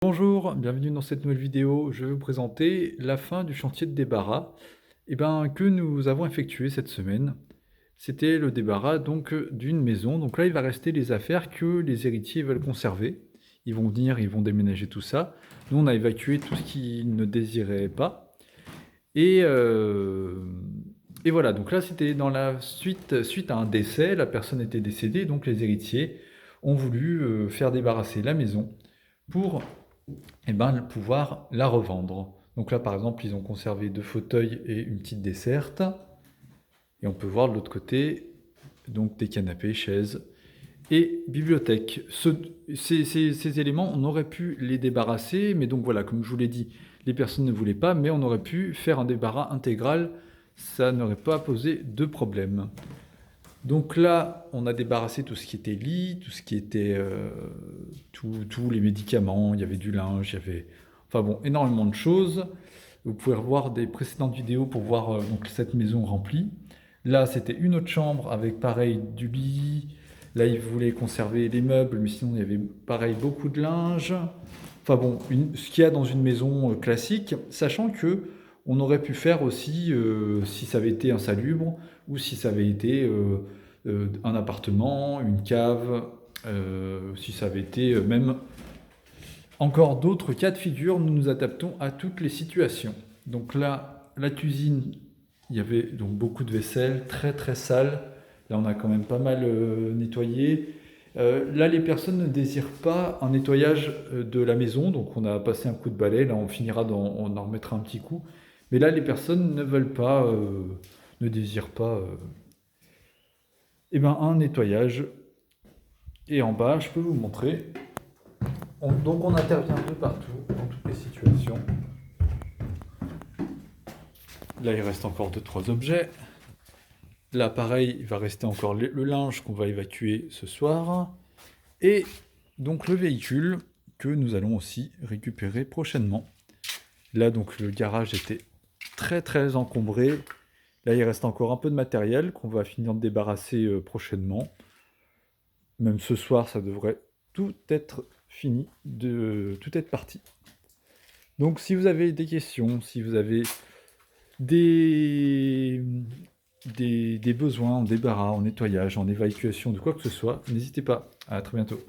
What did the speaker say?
Bonjour, bienvenue dans cette nouvelle vidéo. Je vais vous présenter la fin du chantier de débarras que nous avons effectué cette semaine. C'était le débarras d'une maison. Donc là, il va rester les affaires que les héritiers veulent conserver. Ils vont venir, ils vont déménager tout ça. Nous, on a évacué tout ce qu'ils ne désiraient pas. Et, euh, et voilà, donc là, c'était dans la suite à un décès. La personne était décédée, donc les héritiers ont voulu faire débarrasser la maison pour pouvoir la revendre. Donc là, par exemple, ils ont conservé 2 fauteuils et une petite desserte. Et on peut voir de l'autre côté, donc des canapés, chaises et bibliothèque. Ces éléments, on aurait pu les débarrasser, mais donc voilà, comme je vous l'ai dit, les personnes ne voulaient pas, mais on aurait pu faire un débarras intégral, ça n'aurait pas posé de problème. Donc là, on a débarrassé tout ce qui était lit, tout ce qui était tous les médicaments, il y avait du linge, il y avait enfin bon, énormément de choses. Vous pouvez revoir des précédentes vidéos pour voir donc cette maison remplie. Là, c'était une autre chambre avec pareil du lit. Là, ils voulaient conserver les meubles, mais sinon il y avait pareil beaucoup de linge. Enfin bon, ce qu'il y a dans une maison classique, sachant que on aurait pu faire aussi, si ça avait été insalubre, ou si ça avait été un appartement, une cave, si ça avait été même encore d'autres cas de figure, nous nous adaptons à toutes les situations. Donc là, la cuisine, il y avait donc beaucoup de vaisselle, très très sale. Là, on a quand même pas mal nettoyé. Là, les personnes ne désirent pas un nettoyage de la maison, donc on a passé un coup de balai. Là, on en remettra un petit coup. Mais là, les personnes ne veulent pas, ne désirent pas, un nettoyage. Et en bas, je peux vous montrer. Donc, on intervient de partout, dans toutes les situations. Là, il reste encore 2-3 objets. Là, pareil, il va rester encore le linge qu'on va évacuer ce soir. Et donc le véhicule que nous allons aussi récupérer prochainement. Là, donc le garage était très très encombré. Là, il reste encore un peu de matériel qu'on va finir de débarrasser prochainement. Même ce soir, ça devrait tout être fini, tout être parti. Donc si vous avez des questions, si vous avez des, des besoins en débarras, en nettoyage, en évacuation de quoi que ce soit, n'hésitez pas. À très bientôt.